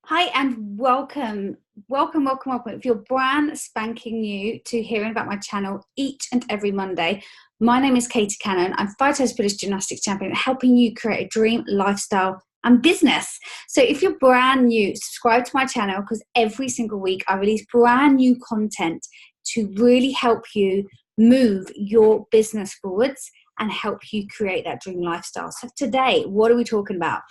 Hi and welcome. If you're brand spanking new to hearing about my channel each and every Monday, my name is Katie Cannon. I'm 5 times British gymnastics champion, helping you create a dream lifestyle and business. So if you're brand new, subscribe to my channel because every single week I release brand new content to really help you move your business forwards and help you create that dream lifestyle. So today, what are we talking about?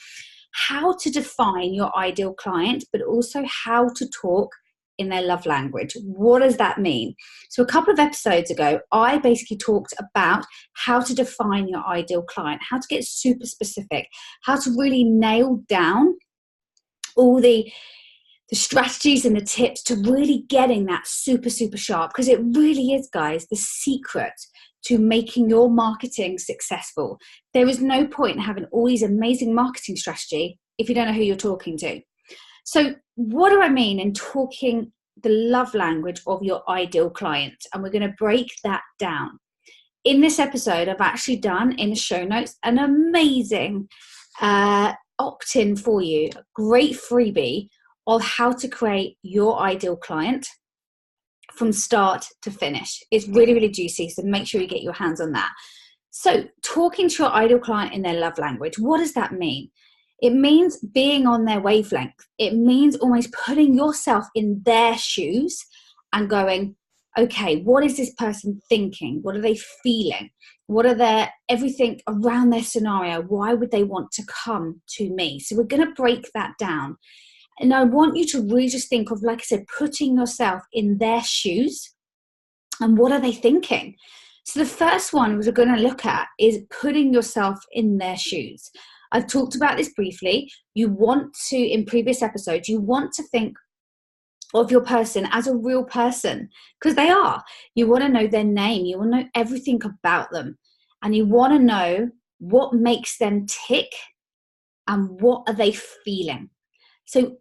How to define your ideal client, but also how to talk in their love language. What does that mean? So a couple of episodes ago, I basically talked about how to define your ideal client, how to get super specific, how to really nail down all the strategies and the tips to really getting that super sharp, because it really is, guys, the secret to making your marketing successful. There is no point in having all these amazing marketing strategy if you don't know who you're talking to. So what do I mean in talking the love language of your ideal client? And we're going to break that down. In this episode, I've actually done in the show notes an amazing opt-in for you, a great freebie of how to create your ideal client from start to finish. It's really juicy, so make sure you get your hands on that. So talking to your ideal client in their love language, what does that mean? It means being on their wavelength. It means almost putting yourself in their shoes and going, okay, what is this person thinking? What are they feeling? What are their everything around their scenario? Why would they want to come to me? So we're going to break that down. And I want you to really just think of, like I said, putting yourself in their shoes and what are they thinking? So the first one we're going to look at is putting yourself in their shoes. I've talked about this briefly. You want to, in previous episodes, you want to think of your person as a real person, because they are. You want to know their name. You want to know everything about them. And you want to know what makes them tick and what are they feeling. So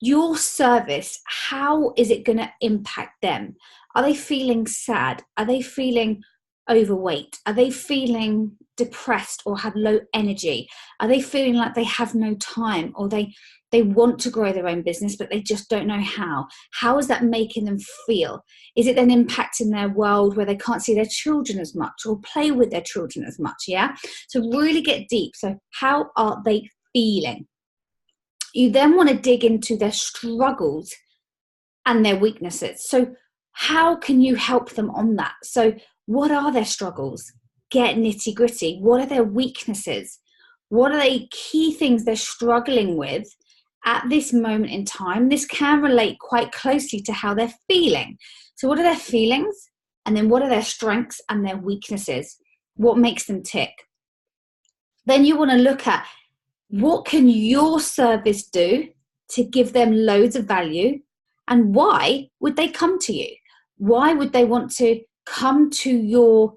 your service, how is it going to impact them? Are they feeling sad? Are they feeling overweight? Are they feeling depressed or have low energy? Are they feeling like they have no time, or they want to grow their own business but they just don't know how? How is that making them feel? Is it then impacting their world where they can't see their children as much or play with their children as much? Yeah. So really get deep. So how are they feeling? You then want to dig into their struggles and their weaknesses. So how can you help them on that? So what are their struggles? Get nitty gritty. What are their weaknesses? What are the key things they're struggling with at this moment in time? This can relate quite closely to how they're feeling. So what are their feelings? And then what are their strengths and their weaknesses? What makes them tick? Then you want to look at, what can your service do to give them loads of value? And why would they come to you? Why would they want to come to your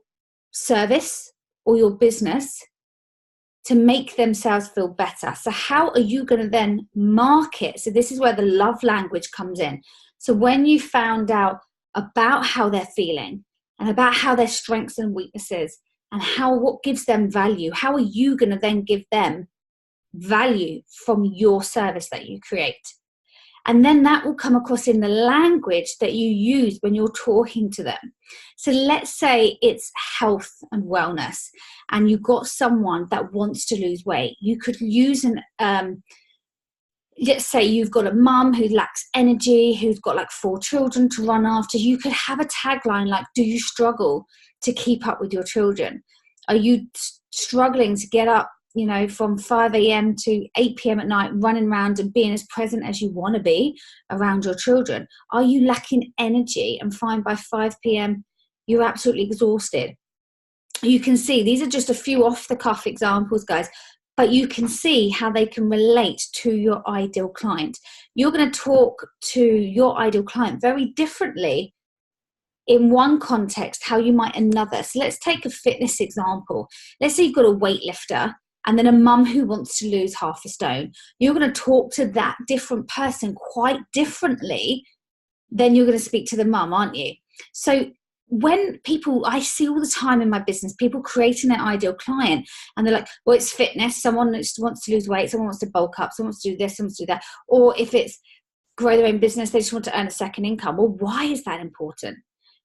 service or your business to make themselves feel better? So how are you going to then market? So this is where the love language comes in. So when you found out about how they're feeling and about how their strengths and weaknesses and what gives them value, how are you going to then give them value from your service that you create? And then that will come across in the language that you use when you're talking to them. So let's say it's health and wellness and you've got someone that wants to lose weight. You could use let's say you've got a mum who lacks energy, who's got like 4 children to run after. You could have a tagline like, do you struggle to keep up with your children? Are you struggling to get up, from 5 a.m. to 8 p.m. at night, running around and being as present as you want to be around your children? Are you lacking energy and find by 5 p.m. you're absolutely exhausted? You can see these are just a few off-the-cuff examples, guys, but you can see how they can relate to your ideal client. You're going to talk to your ideal client very differently in one context, how you might another. So let's take a fitness example. Let's say you've got a weightlifter and then a mum who wants to lose half a stone. You're going to talk to that different person quite differently than you're going to speak to the mum, aren't you? So when people, I see all the time in my business, people creating their ideal client, and they're like, well, it's fitness. Someone wants to lose weight. Someone wants to bulk up. Someone wants to do this. Someone wants to do that. Or if it's grow their own business, they just want to earn a second income. Well, why is that important?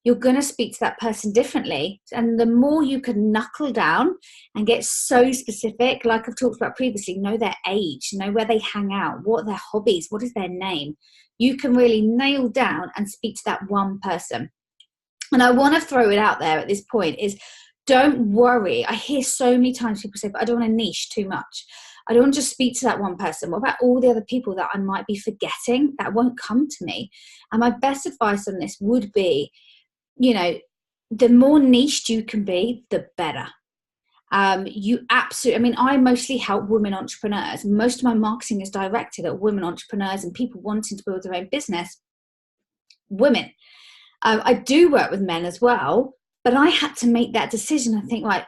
You're going to speak to that person differently. And the more you can knuckle down and get so specific, like I've talked about previously, know their age, know where they hang out, what are their hobbies, what is their name, you can really nail down and speak to that one person. And I want to throw it out there at this point is, don't worry. I hear so many times people say, but I don't want to niche too much. I don't want to just speak to that one person. What about all the other people that I might be forgetting that won't come to me? And my best advice on this would be, the more niched you can be, the better. I mostly help women entrepreneurs. Most of my marketing is directed at women entrepreneurs and people wanting to build their own business. Women. I do work with men as well, but I had to make that decision. I think, right,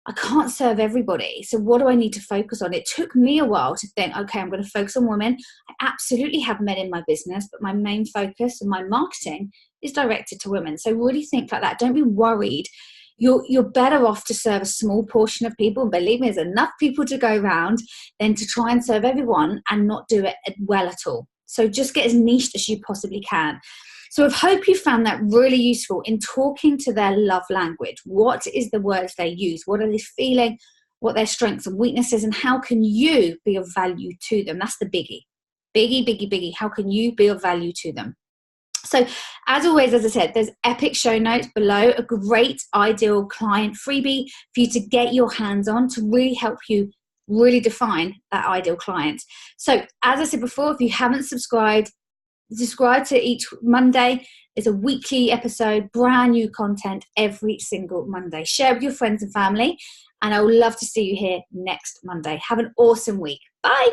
I can't serve everybody. So what do I need to focus on? It took me a while to think, okay, I'm going to focus on women. I absolutely have men in my business, but my main focus and my marketing is directed to women. So really think like that. Don't be worried. You're better off to serve a small portion of people. And believe me, there's enough people to go around than to try and serve everyone and not do it well at all. So just get as niched as you possibly can. So I hope you found that really useful in talking to their love language. What is the words they use? What are they feeling? What their strengths and weaknesses? And how can you be of value to them? That's the biggie. Biggie, biggie, biggie. How can you be of value to them? So as always, as I said, there's epic show notes below, a great ideal client freebie for you to get your hands on to really help you really define that ideal client. So as I said before, if you haven't subscribe to each Monday. It's a weekly episode, brand new content every single Monday. Share with your friends and family, and I would love to see you here next Monday. Have an awesome week. Bye.